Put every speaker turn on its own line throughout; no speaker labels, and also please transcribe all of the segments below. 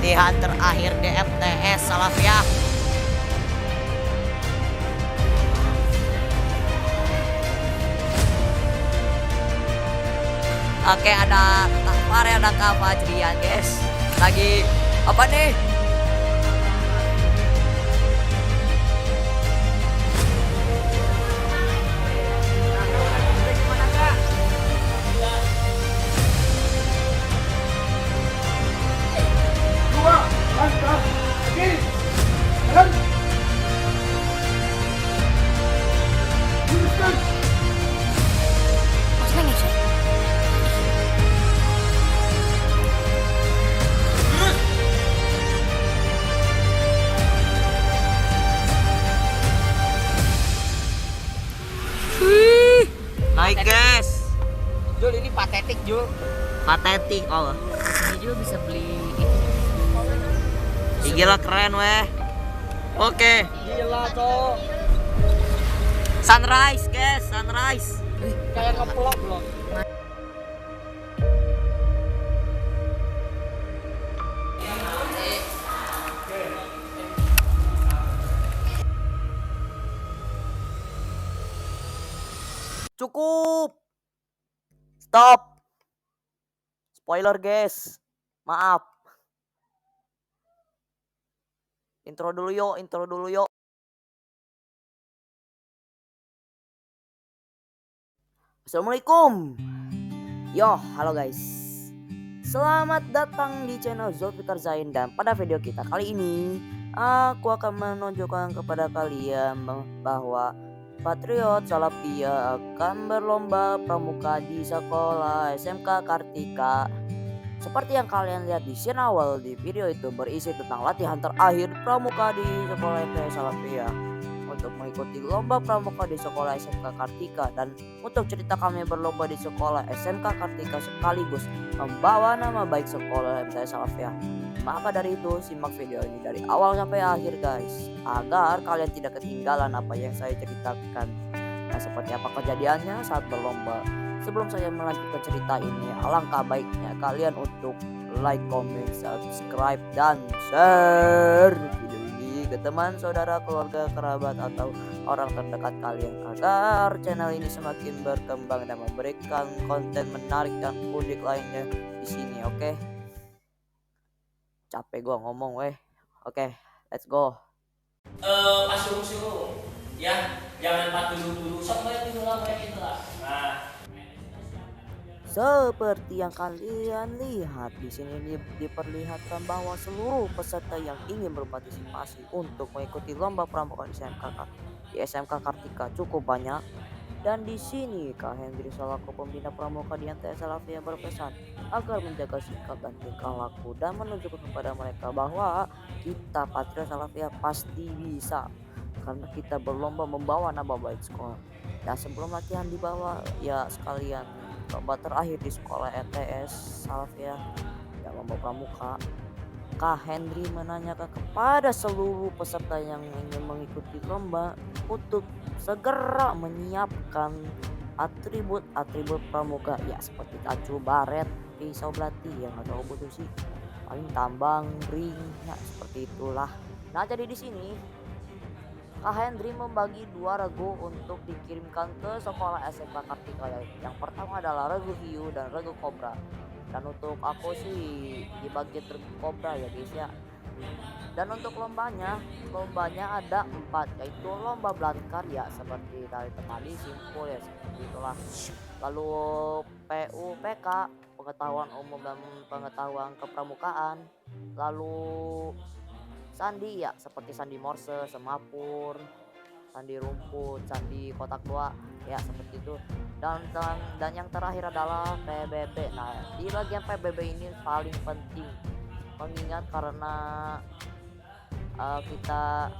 latihan terakhir di MTS Salafia. Oke, ada Takfar, ada Kak Fajrian guys. Lagi apa nih? Naik guys.
Jul, ini patetik Jul.
Patetik oh.
Ini Jul bisa beli
Ih, gila keren weh. Oke.
Gila cok.
Sunrise guys, sunrise.
Kayak ngeplok loh.
Cukup. Stop. Spoiler guys. Maaf. Intro dulu yuk, intro dulu yuk. Assalamualaikum. Yo, halo guys. Selamat datang di channel Zulfikar Zain, dan pada video kita kali ini aku akan menunjukkan kepada kalian bahwa Patriot Salafia akan berlomba pramuka di sekolah SMK Kartika. Seperti yang kalian lihat di scene awal di video itu berisi tentang latihan terakhir pramuka di sekolah MTS Salafia untuk mengikuti lomba pramuka di sekolah SMK Kartika, dan untuk cerita kami berlomba di sekolah SMK Kartika sekaligus membawa nama baik sekolah MTS Salafia. Maka dari itu simak video ini dari awal sampai akhir guys, agar kalian tidak ketinggalan apa yang saya ceritakan. Nah, seperti apa kejadiannya saat berlomba. Sebelum saya melanjutkan cerita ini, alangkah baiknya kalian untuk like, comment, subscribe, dan share video ini ke teman, saudara, keluarga, kerabat, atau orang terdekat kalian, agar channel ini semakin berkembang dan memberikan konten menarik dan unik lainnya di sini. Oke? Capek gua ngomong weh. Oke, let's go.
Pas suruh ya, jangan pas dulu sampai dulu lah kayak gitu lah. Nah,
seperti yang kalian lihat di sini diperlihatkan bahwa seluruh peserta yang ingin berpartisipasi untuk mengikuti lomba pramuka di SMK Kartika cukup banyak. Dan di sini Kak Hendri selaku pembina pramuka di MTS Salafia berpesan agar menjaga sikap dan tingkah laku dan menunjukkan kepada mereka bahwa kita Patriot Salafia pasti bisa, karena kita berlomba membawa nama baik sekolah. Dan sebelum latihan dibawa ya sekalian lomba terakhir di sekolah MTS Salafia ya lomba pramuka, Kak Hendri menanyakan kepada seluruh peserta yang ingin mengikuti lomba untuk segera menyiapkan atribut pramuka ya, seperti acu, baret, pisau belati, yang atau butuh sih paling tambang, ring ya, seperti itulah. Nah, jadi di sini Kak Hendri membagi dua regu untuk dikirimkan ke sekolah SMK Kartika. Yang pertama adalah regu hiu dan regu kobra. Dan untuk aku sih dibagi regu kobra ya guys ya. Dan untuk lombanya ada 4, yaitu lomba belangkar ya, seperti tadi simpul ya, seperti itulah. Lalu PUPK, pengetahuan umum dan pengetahuan kepramukaan. Lalu sandi ya, seperti sandi morse, semapur, sandi rumput, sandi kotak dua ya, seperti itu. Dan yang terakhir adalah PBB. Nah, di bagian PBB ini paling penting, mengingat karena kita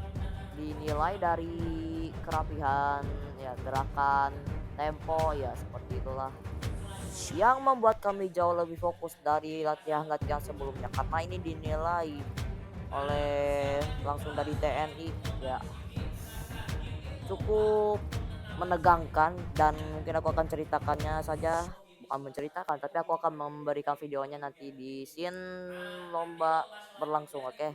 dinilai dari kerapihan ya, gerakan, tempo ya, seperti itulah yang membuat kami jauh lebih fokus dari latihan-latihan sebelumnya, karena ini dinilai oleh langsung dari TNI ya. Cukup menegangkan, dan mungkin aku akan ceritakannya saja bukan menceritakan, tapi aku akan memberikan videonya nanti di scene lomba berlangsung, oke?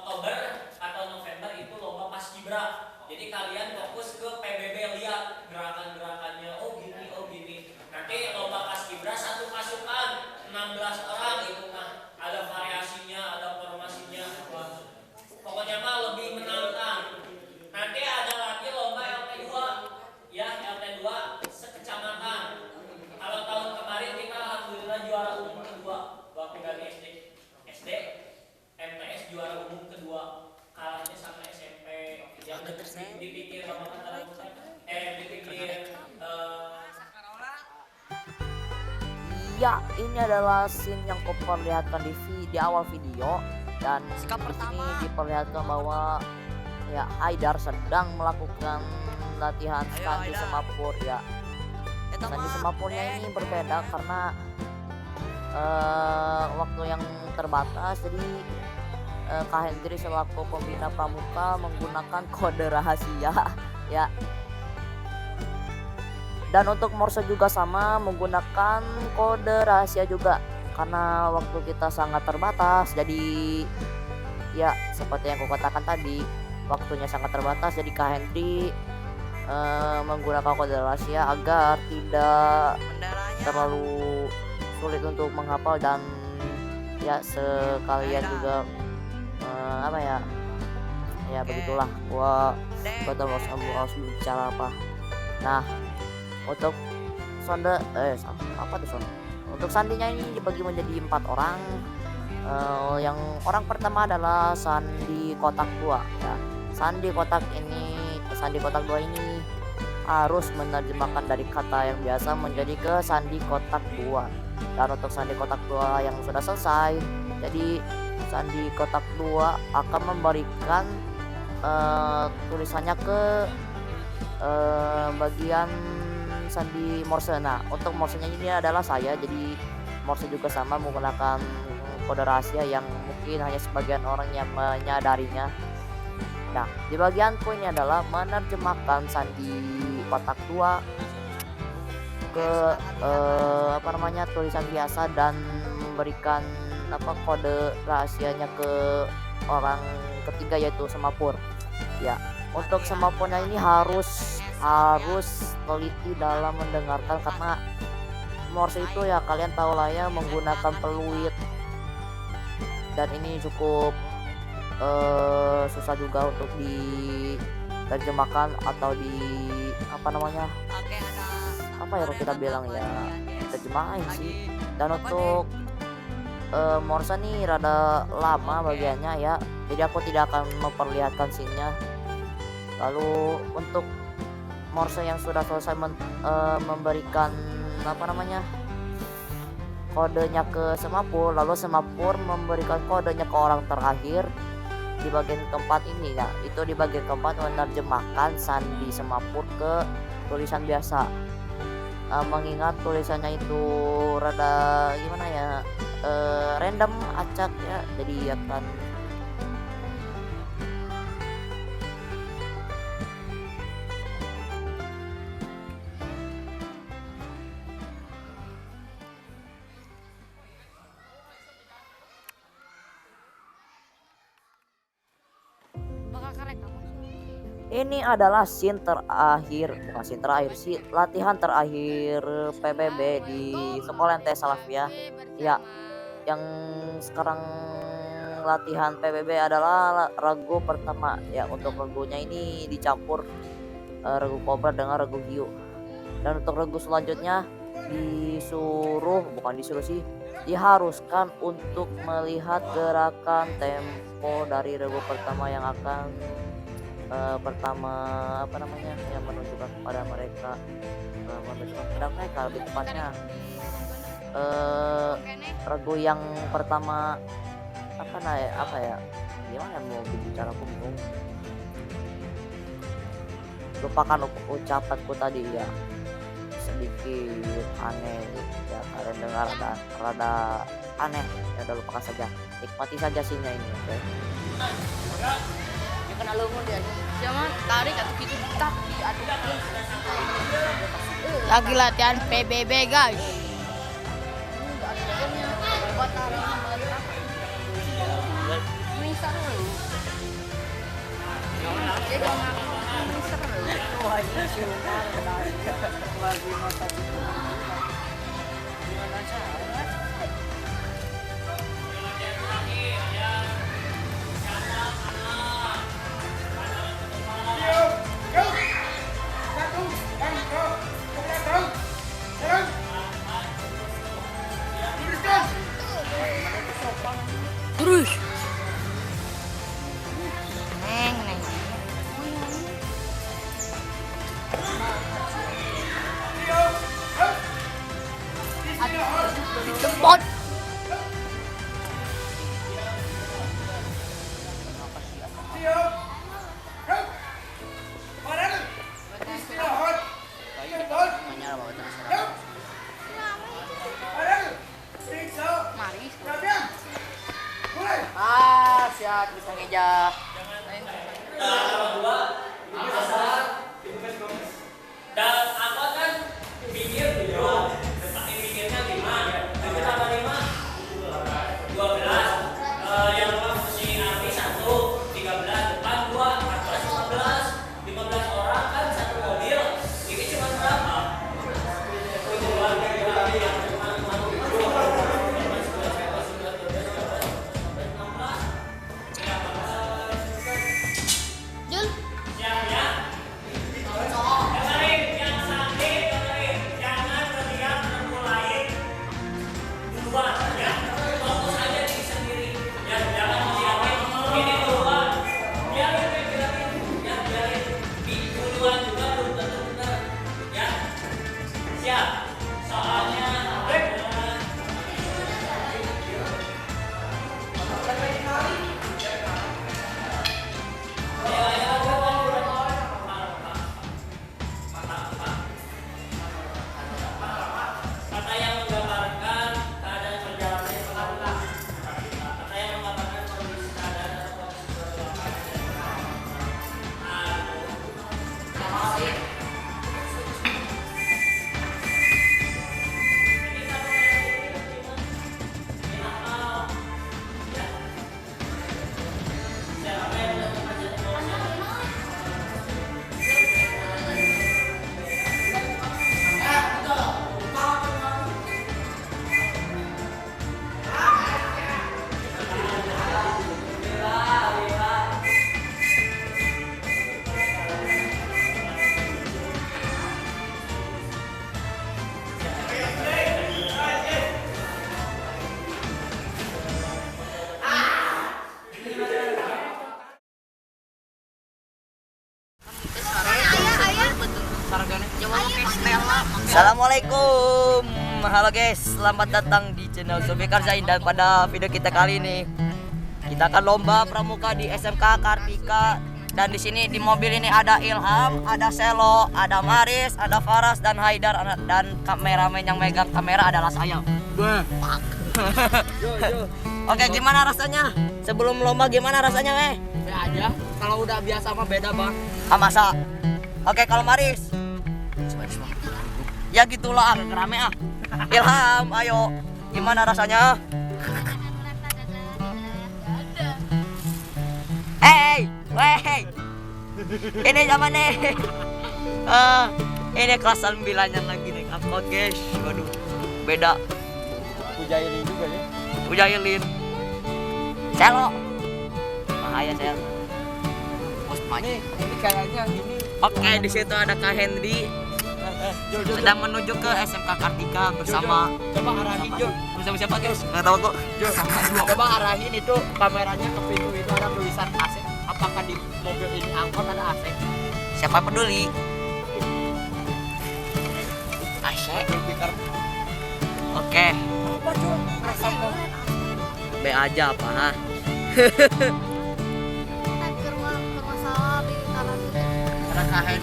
Oktober atau November itu lomba Paskibra. Jadi kalian fokus ke PBB, lihat gerakan-gerakannya. Oh gini, oh gini. Nanti lomba Paskibra satu pasukan 16 orang itu mah ada variasinya, ada formasinya. Wah, pokoknya mah lebih menantang. Nanti ada lagi lomba LT2, ya LT2 sekecamatan. Kalau tahun kemarin kita alhamdulillah juara umum kedua waktu dari SD MTS juara umum kedua, kalahnya sama SMP yang dipikir
Ya, ini adalah scene yang kuperlihatkan di awal video, dan di sini diperlihatkan bahwa ya Haidar sedang melakukan latihan sandi semapur ya. Sandi semapurnya ini berbeda karena waktu yang terbatas, jadi Kak Hendri selaku pembina pramuka menggunakan kode rahasia ya. Dan untuk Morse juga sama, menggunakan kode rahasia juga karena waktu kita sangat terbatas. Jadi ya seperti yang aku katakan tadi, waktunya sangat terbatas, jadi Kak Hendri menggunakan kode rahasia agar tidak terlalu sulit untuk menghafal, dan ya sekalian juga apa ya, ya begitulah, gua harus bicara apa. Nah, untuk sonde apa tuh sonde, untuk sandinya ini dibagi menjadi 4 orang. Yang orang pertama adalah sandi kotak 2 ya. Sandi kotak 2 ini harus menerjemahkan dari kata yang biasa menjadi ke sandi kotak 2. Dan untuk sandi kotak 2 yang sudah selesai, jadi sandi kotak 2 akan memberikan tulisannya ke bagian sandi Morse. Nah, untuk Morsenya ini adalah saya, jadi Morse juga sama menggunakan kode rahasia yang mungkin hanya sebagian orang yang menyadarinya. Nah, di bagianku ini adalah menerjemahkan sandi kotak 2 ke tulisan biasa dan memberikan kode rahasianya ke orang ketiga, yaitu semapur. Ya, untuk semapurnya ini harus teliti dalam mendengarkan, karena Morse itu ya kalian tahu lah ya, menggunakan peluit, dan ini cukup susah juga untuk diterjemahkan atau kalau kita bilang ya terjemahin sih. Dan untuk Morse nih rada lama bagiannya ya, jadi aku tidak akan memperlihatkan scene-nya. Lalu untuk Morse yang sudah selesai memberikan kodenya ke semapur, lalu semapur memberikan kodenya ke orang terakhir di bagian keempat ini ya. Itu di bagian keempat menerjemahkan sandi semapur ke tulisan biasa. Mengingat tulisannya itu rada gimana ya, random, acak ya, jadi akan ini adalah scene terakhir, bukan scene terakhir sih, latihan terakhir PBB di sekolah MTS Salafiyah ya. Yang sekarang latihan PBB adalah regu pertama ya. Untuk regunya ini dicampur regu kobra dengan regu hiu. Dan untuk regu selanjutnya diharuskan untuk melihat gerakan tempo dari regu pertama yang akan yang menunjukkan kepada mereka, lebih tepatnya regu yang pertama gimana mau bicara, aku bingung, lupakan ucapanku tadi ya, sedikit aneh ya, kalian dengar rada aneh ya, udah lupakan saja, nikmati saja scene-nya ini, oke?
Kena lungun dia. Jangan tarik atau gitu tak diaduk.
Lagi latihan PBB guys. Terus. Neng, neng. Tempat. Siap bisa ngeja.
Dan angkot kan pinggir 7, tapi pinggirnya 5. 7 tambah 5 12. Yang mesti arti 1 13, depan 2 14 15 orang kan satu mobil. Ini cuma berapa?
Jul.
Siap ya. Dengerin, yang sakit dengerin, jangan terlihat termulai duluan ya. Fokus aja diri sendiri. Ya, jangan siapin ini duluan. Biarin. Ya, biarin. Di duluan juga belum tentu benar. Ya. Siap. Soalnya kata yang menggambarkan keadaan perjalanannya sekarang. Kata yang menggambarkan kondisi keadaan atau kondisi
Assalamualaikum, halo guys, selamat datang di channel Zulfikar Zain. Dan pada video kita kali ini kita akan lomba pramuka di SMK Kartika. Dan di sini di mobil ini ada Ilham, ada Selo, ada Maris, ada Faras dan Haidar, dan kameramen yang megang kamera adalah saya. Oke, gimana rasanya? Sebelum lomba gimana rasanya, weh?
Be aja. Kalau udah biasa mah beda, Bang.
Ah, masa? Oke, kalau Maris? Ya gitulah, agak rame ah. Ilham, ayo. Gimana rasanya? Hey, weh. Ini zaman nih. Ini kelas 9-nya lagi nih upload guys. Waduh, beda.
Ujailin juga ya.
Ujailin. Selo. Bahaya Sel.
Ini kayaknya ini.
Oke, di situ ada Kak Hendy. Sedang menuju ke SMK Kartika bersama
Coba arahin, Jul.
bersama siapa guys? Nggak tahu kok.
Coba arahin itu kameranya ke pintu itu ada tulisan AC. Apakah di mobil ini angkot ada AC?
Siapa peduli? AC. Oke.
Apa, Jul? Rasakan.
B aja apa? Ha?
Ada kahen.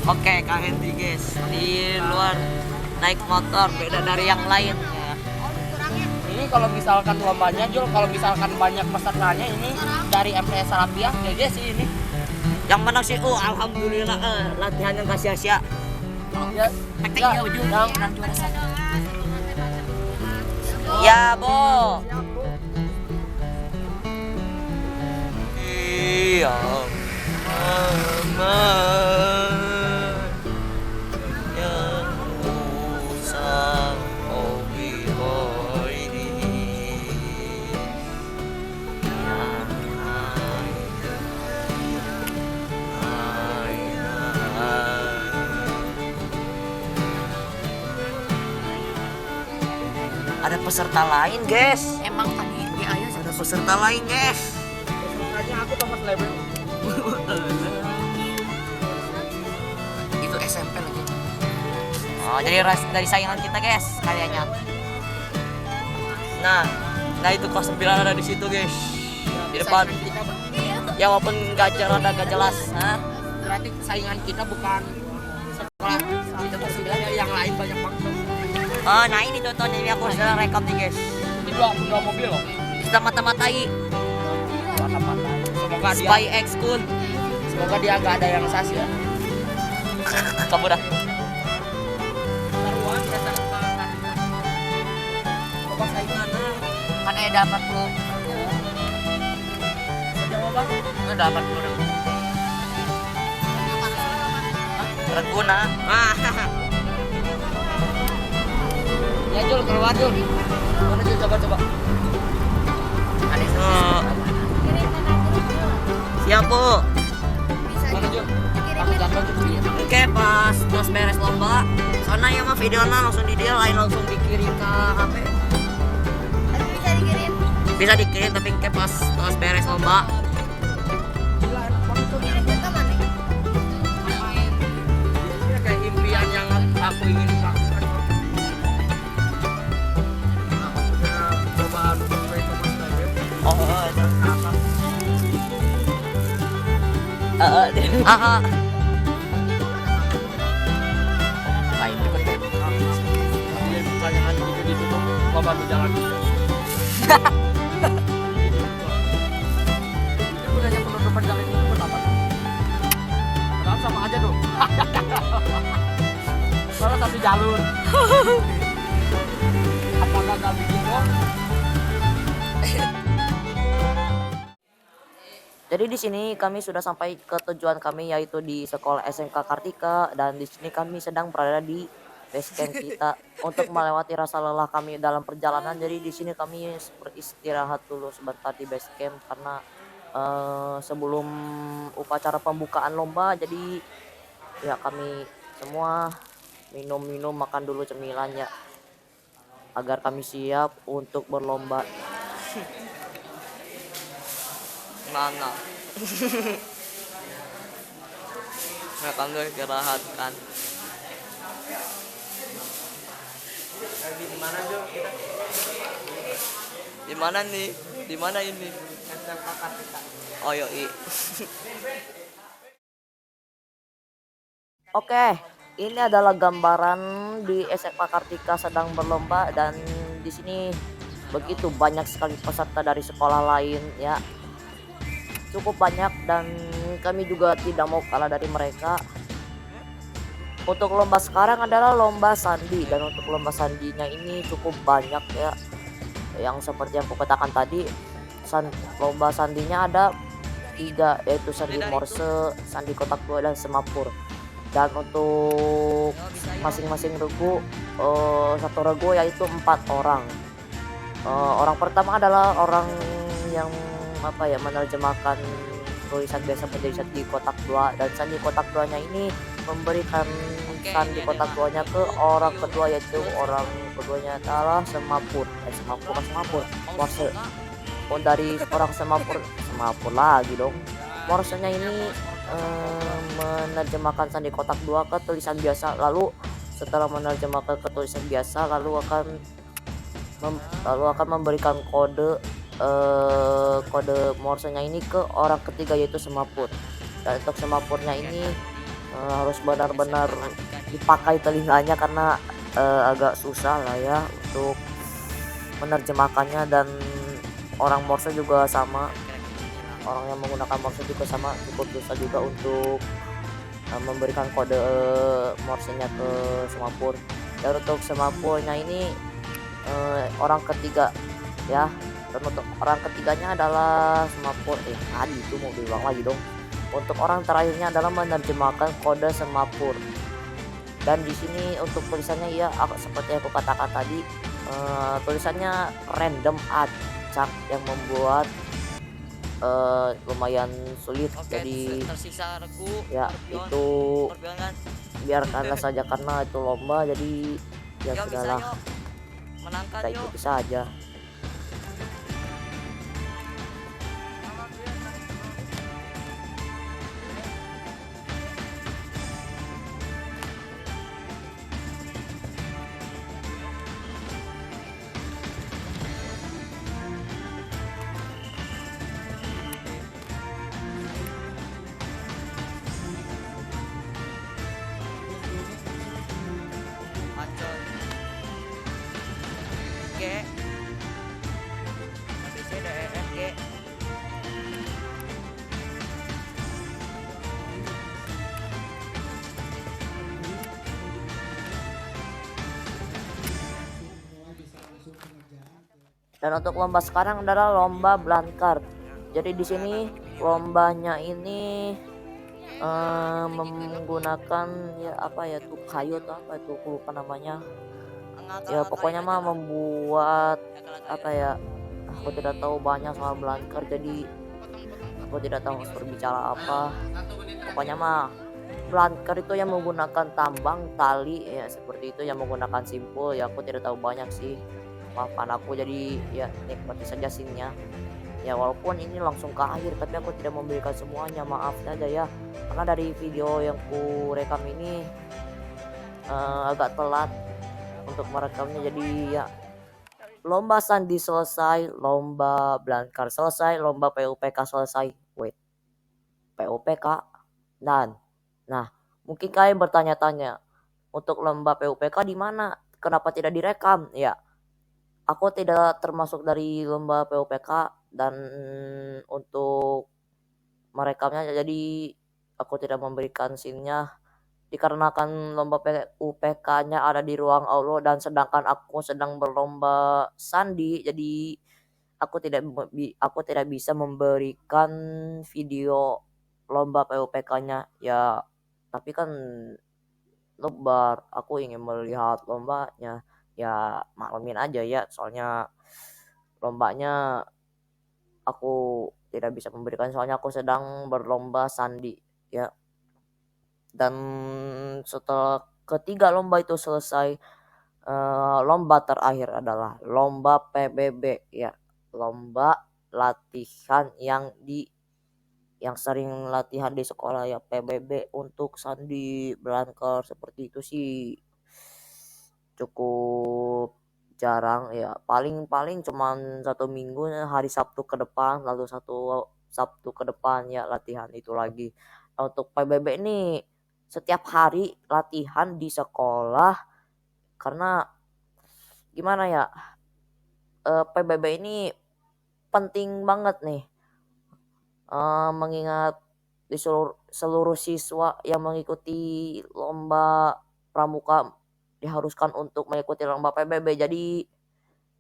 Oke, Kak Hendy guys di luar naik motor beda dari yang lain ya.
Ini kalau misalkan lombanya, Jul, kalau misalkan banyak pesertanya ini dari MTS Salabia GG sih ini.
Yang menang sih, oh alhamdulillah, latihannya nggak sia-sia.
Ya,
Taktiknya ujung.
yang
Juara satu.
Ya, Bo. Iya. Mama. Yang usah hobi ini. Ada peserta lain, guys.
Emang tadi di ayah
Ada peserta lain, guys.
pesertanya aku Thomas Level.
itu SMP lagi.
Oh, jadi dari saingan kita, guys, kayaknya. Nah itu kelas 9 ada di situ, guys. Di depan.
Kita,
Ya walaupun rada gak jelas, Hah?
berarti saingan kita bukan sekolah kita kelas 9 ya, yang lain banyak banget.
Oh, nah ini contohnya ini aku sedang rekam nih, guys.
Ini dua mobil loh.
Kita mata-matai
Semoga dia
Spy X Kun.
semoga dia nggak ada yang sas ya.
Kamu dah.
Taruhan dasar coba saingan
Kan dapat lu.
jawaban
Dapat dulu. Reguna.
ya Jul keluar Jul. Mana Jul coba
Ada
Oh, siap, Bu.
mana Jul aku jatuh Jul sini.
Oke, pas beres lomba, soalnya ya mah videonya langsung di dia, lain langsung dikirim ke HP.
bisa dikirim.
Bisa dikirim tapi kayak pas beres lomba.
Gila enak banget tuh.
Kita mana?
Ini kayak impian yang aku ingin lakukan. Aku punya cobaan sesuai Thomas Level.
Oh,
Lain ikut deh. Jadi pertanyaan itu ditutup, bapak lu jangan. Ini gunanya penutupan jalan itu buat apa? Padahal sama aja dong. Soalnya satu jalur. Apakah nggak bikin dong?
Jadi di sini kami sudah sampai ke tujuan kami, yaitu di sekolah SMK Kartika, dan di sini kami sedang berada di base camp kita untuk melewati rasa lelah kami dalam perjalanan. Jadi di sini kami beristirahat dulu sebentar di base camp karena sebelum upacara pembukaan lomba, jadi ya kami semua minum makan dulu cemilannya agar kami siap untuk berlomba. Mana? Nah, kamu istirahat kan?
Lagi di mana Jul kita?
Di mana nih? Di mana ini?
SMK Kartika.
Oh yoi. Oke, ini adalah gambaran di SMK Kartika sedang berlomba, dan di sini begitu banyak sekali peserta dari sekolah lain ya. Cukup banyak, dan kami juga tidak mau kalah dari mereka. Untuk lomba sekarang adalah lomba sandi, dan untuk lomba sandinya ini cukup banyak ya. Yang seperti yang aku katakan tadi, lomba sandinya ada 3, yaitu sandi Morse, sandi kotak 2, dan semapur. Dan untuk masing-masing regu, satu regu yaitu 4 orang. Orang pertama adalah orang yang menerjemahkan tulisan biasa menjadi sandi kotak 2, dan sandi kotak 2 nya ini memberikan sandi kotak 2 nya ke orang kedua, yaitu orang keduanya adalah semapur Morse. Dari orang semapur lagi dong, Morse-nya ini menerjemahkan sandi kotak 2 ke tulisan biasa. Lalu setelah menerjemahkan ke tulisan biasa, lalu akan memberikan kode Morse-nya ini ke orang ketiga, yaitu semapur. Dan untuk semapurnya ini harus benar-benar dipakai telinganya karena agak susah lah ya untuk menerjemahkannya, dan orang Morse juga sama. orang yang menggunakan Morse juga sama cukup susah juga untuk memberikan kode Morse-nya ke semapur. Dan untuk semapurnya ini orang ketiga ya, dan untuk orang ketiganya adalah semapur tadi itu mau bilang lagi dong. Untuk orang terakhirnya adalah menerjemahkan kode semapur. Dan di sini untuk tulisannya ya seperti aku katakan tadi, tulisannya random acak yang membuat lumayan sulit. Jadi
tersisa regu
ya itu
perjuangan.
biarkanlah saja karena itu lomba, jadi ya
Yo, bisa
sudahlah,
yuk. Menangkan
kita
yuk.
ikuti saja.
Ancol. G. A, B, C, D, E, F, G.
Dan untuk lomba sekarang adalah lomba Blankard. Jadi di sini lombanya ini menggunakan ya apa ya tuh kayu atau apa itu aku lupa namanya. Ya pokoknya mah membuat apa ya, aku tidak tahu banyak soal Blankard, jadi aku tidak tahu harus berbicara apa. Pokoknya mah Blankard itu yang menggunakan tambang, tali ya seperti itu, yang menggunakan simpul ya aku tidak tahu banyak sih, maafkan aku. Jadi ya nikmati saja scene-nya ya, walaupun ini langsung ke akhir tapi aku tidak memberikan semuanya, maaf saja ya, karena dari video yang ku rekam ini agak telat untuk merekamnya. Jadi ya lomba sandi selesai, lomba Blankard selesai, lomba PUPK selesai. Wait, PUPK? Dan nah mungkin kalian bertanya-tanya, untuk lomba PUPK di mana, kenapa tidak direkam? Ya aku tidak termasuk dari lomba PUPK dan untuk merekamnya jadi aku tidak memberikan scene-nya dikarenakan lomba PUPK-nya ada di ruang aulo dan sedangkan aku sedang berlomba sandi, jadi aku tidak bisa memberikan video lomba PUPK-nya ya. Tapi kan lebar, aku ingin melihat lombanya ya, maklumin aja ya, soalnya lombanya aku tidak bisa memberikan soalnya aku sedang berlomba sandi ya. Dan setelah ketiga lomba itu selesai, lomba terakhir adalah lomba PBB ya, lomba latihan yang sering latihan di sekolah ya, PBB untuk sandi Blankard. Seperti itu sih cukup jarang ya, paling cuman 1 minggu, hari Sabtu ke depan, lalu satu Sabtu ke depan ya latihan itu lagi. Nah, untuk PBB ini setiap hari latihan di sekolah, karena gimana ya, PBB ini penting banget nih, mengingat di seluruh siswa yang mengikuti lomba pramuka diharuskan untuk mengikuti lomba PBB. Jadi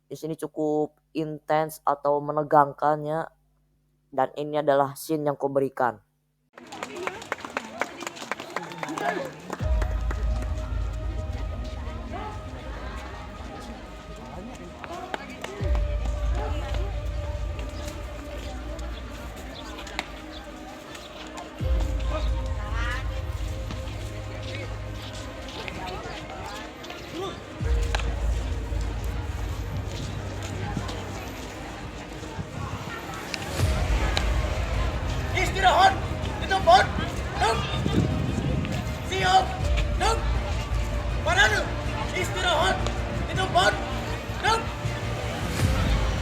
di sini cukup intens atau menegangkannya, dan ini adalah scene yang kuberikan.
Istirahat di tempat. Duk. Siap. Duk. Parade. Istirahat di tempat. Duk.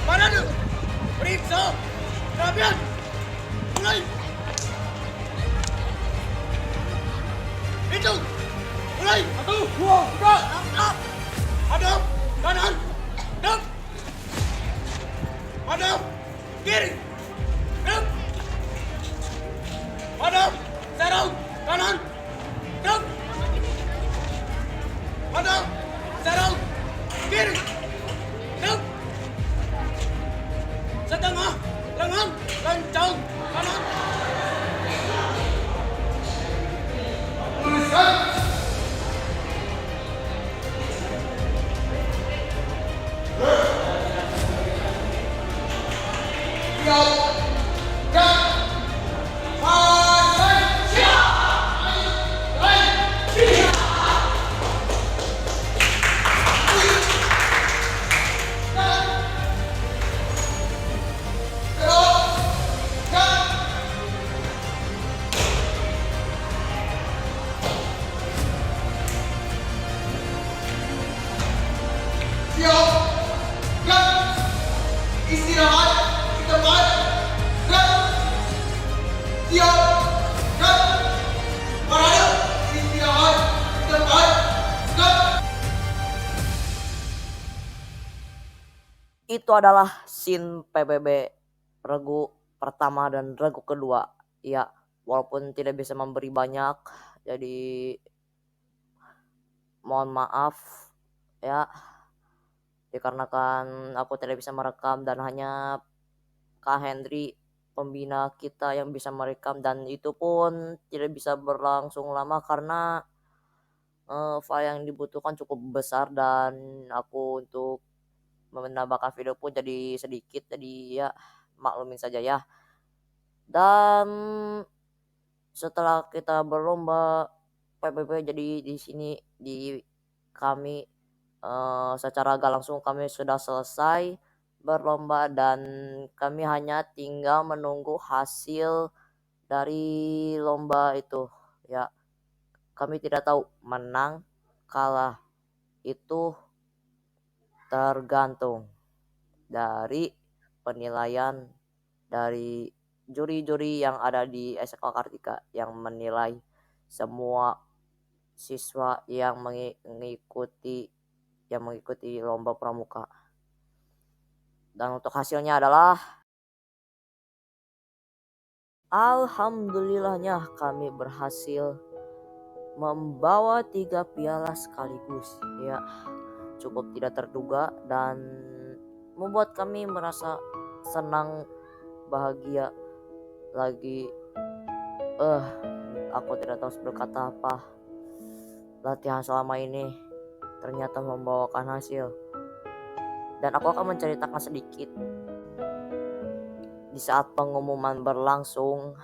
Parade. Periksa. Kerapian. Mulai. Hitung. Mulai. 1, 2, 3. Hadap. Kanan. Duk. Hadap. Kiri. Duk. Hadap, serong, kanan, gerak. Hadap, serong, kiri, gerak. Setengah, lengan, kencang, kanan.
Itu adalah scene PBB regu pertama dan regu kedua. Ya, walaupun tidak bisa memberi banyak, jadi mohon maaf ya, dikarenakan aku tidak bisa merekam dan hanya Kak Hendri pembina kita yang bisa merekam, dan itu pun tidak bisa berlangsung lama karena file yang dibutuhkan cukup besar dan aku untuk menambahkan video pun jadi sedikit, jadi ya maklumin saja ya. Dan setelah kita berlomba PBB, jadi di sini di kami secara gak langsung kami sudah selesai berlomba dan kami hanya tinggal menunggu hasil dari lomba itu ya. Kami tidak tahu menang kalah, itu tergantung dari penilaian dari juri-juri yang ada di SMK Kartika yang menilai semua siswa yang mengikuti lomba pramuka. Dan untuk hasilnya adalah alhamdulillahnya kami berhasil membawa 3 piala sekaligus ya. Cukup tidak terduga dan membuat kami merasa senang, bahagia lagi. Aku tidak tahu berkata apa. Latihan selama ini ternyata membawakan hasil. Dan aku akan menceritakan sedikit. Di saat pengumuman berlangsung,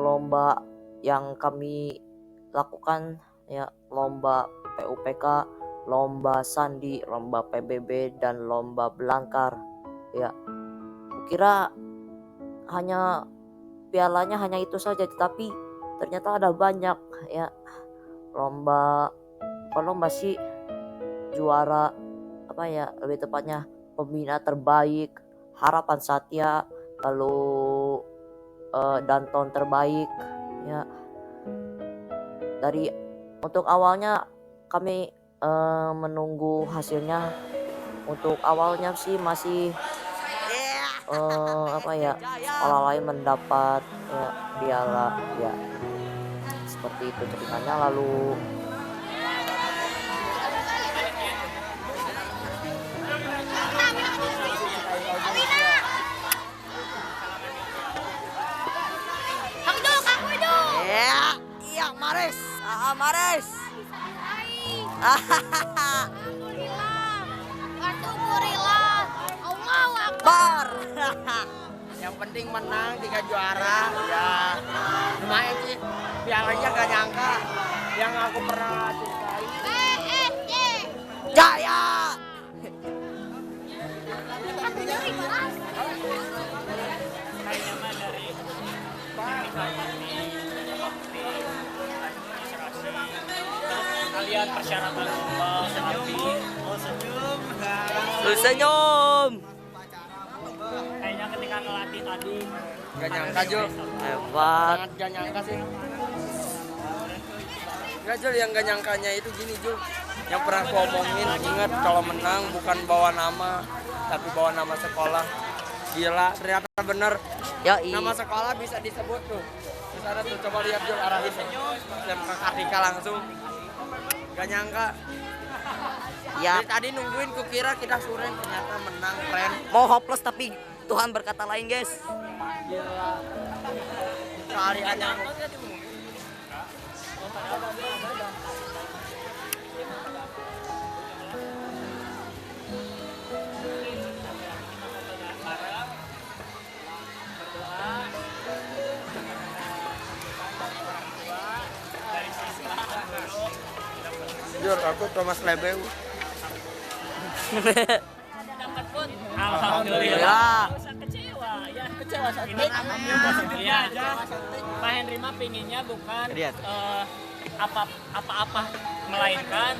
lomba yang kami lakukan ya, lomba PUPK, lomba sandi, lomba PBB dan lomba belangkar ya. Kira hanya pialanya hanya itu saja, tetapi ternyata ada banyak ya. Lomba sih juara apa ya, lebih tepatnya pembina terbaik Harapan Satya, lalu Danton terbaik ya. Dari untuk awalnya kami menunggu hasilnya. Untuk awalnya sih masih sekolah lain mendapat piala ya, seperti itu ceritanya. Lalu
Iya, Mares. Mares.
Alhamdulillah. Allahu Akbar.
Yang penting menang 3 juara ya. Lumayan sih, pialanya gak nyangka yang aku pernah ceritain.
PSJ
Jaya.
Kalian persyaratan lomba seperti
Lu senyum.
kayaknya ketika ngelatih tadi
Gak nyangka Jul,
Hebat.
sangat gak nyangka sih. Gak Jul, yang gak nyangkanya itu gini Jul, yang pernah aku omongin, ingat kalau menang bukan bawa nama tapi bawa nama sekolah. Gila, ternyata bener.
Yoi.
Nama sekolah bisa disebut tuh. Di sana tuh coba lihat Jul arahin SMK Kartika langsung. Gak nyangka.
Ya,
Dari tadi nungguin kukira kita suren ternyata menang keren.
mau hopeless tapi Tuhan berkata lain, guys.
Gila. Keahlian yang Jur, aku Thomas Lebeu.
Alhamdulillah. Kecewa ya, kecewa ini. Iya, Pak Henry mah pinginnya bukan apa-apa melainkan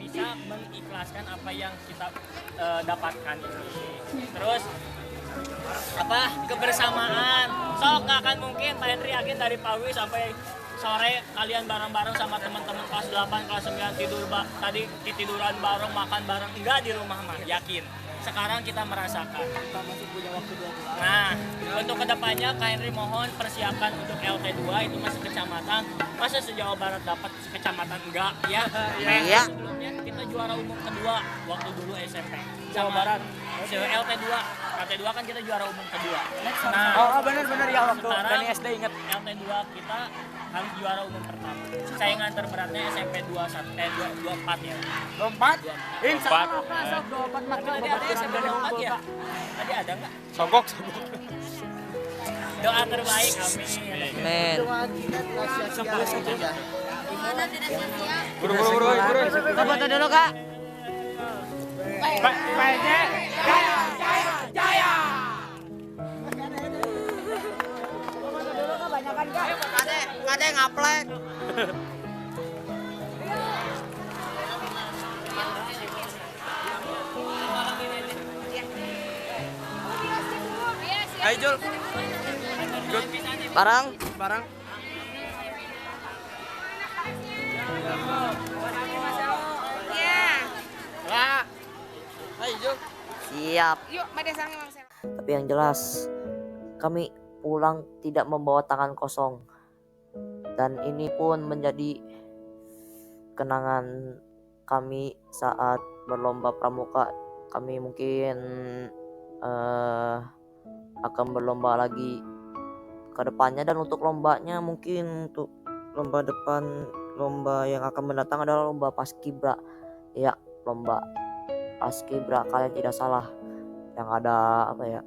bisa mengikhlaskan apa yang kita dapatkan ini. Terus apa kebersamaan. Sok nggak akan mungkin Pak Henry yakin dari pagi sampai sore kalian bareng-bareng sama teman-teman kelas 8, kelas 9 tadi tiduran bareng, makan bareng, enggak di rumah mah, yakin. Sekarang kita merasakan. Kita masih punya waktu 2 bulan. Nah, untuk kedepannya Kak Henry mohon persiapan untuk LT2 itu masih kecamatan. Masa se-Jawa Barat dapat kecamatan enggak ya?
Iya.
Sebelumnya kita juara umum kedua waktu dulu SMP. Jawa Barat. LT2. LT2 kan kita juara umum kedua. Nah,
benar ya waktu
sekarang SD inget LT2 kita harus juara umum pertama. Saingan terberatnya SMP 24 ya.
24? Insya Allah.
Tadi ada SMP 24 ya? Tadi ada nggak?
Sogok.
Doa terbaik, amin.
Men.
Gimana tidak sia-sia?
Buru.
Foto dulu, Kak.
Kade ngaplek. Ayo Jul.
Barang.
Barang. Lah. Ayo Jul.
Siap.
Yuk, mari sangi Mang Sel.
Tapi yang jelas, kami pulang tidak membawa tangan kosong. Dan ini pun menjadi kenangan kami saat berlomba pramuka. Kami mungkin akan berlomba lagi ke depannya, dan untuk lombanya mungkin untuk lomba depan, lomba yang akan mendatang adalah lomba paskibra. Ya, lomba paskibra, kalian tidak salah. Yang ada apa ya?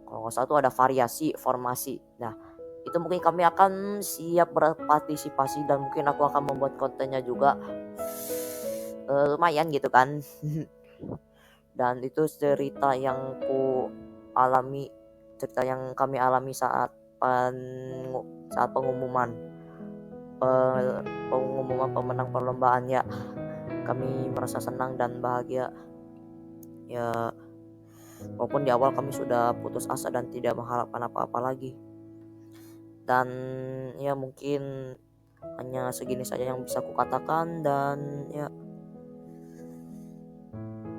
Kalau nggak salah itu ada variasi formasi. Nah, itu mungkin kami akan siap berpartisipasi, dan mungkin aku akan membuat kontennya juga. Lumayan gitu kan. Dan itu cerita yang cerita yang kami alami saat pengumuman pemenang perlombaan ya. Kami merasa senang dan bahagia ya, walaupun di awal kami sudah putus asa dan tidak mengharapkan apa-apa lagi. Dan ya mungkin hanya segini saja yang bisa aku katakan, dan ya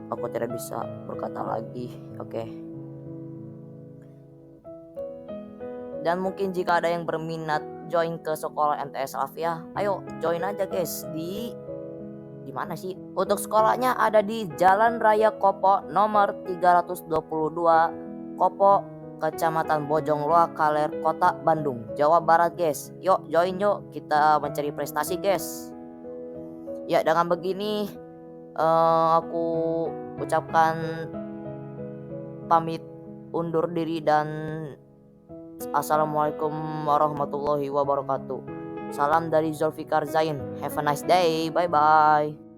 aku tidak bisa berkata lagi. Oke. Dan mungkin jika ada yang berminat join ke sekolah MTS Alfiah, ayo join aja guys. Di mana sih? Untuk sekolahnya ada di Jalan Raya Kopo nomor 322 Kopo, Kecamatan Bojongloa, Kaler, Kota Bandung, Jawa Barat guys. Yuk join yuk, kita mencari prestasi guys. Ya, dengan begini aku ucapkan pamit undur diri, dan assalamualaikum warahmatullahi wabarakatuh. Salam dari Zulfikar Zain. Have a nice day. Bye bye.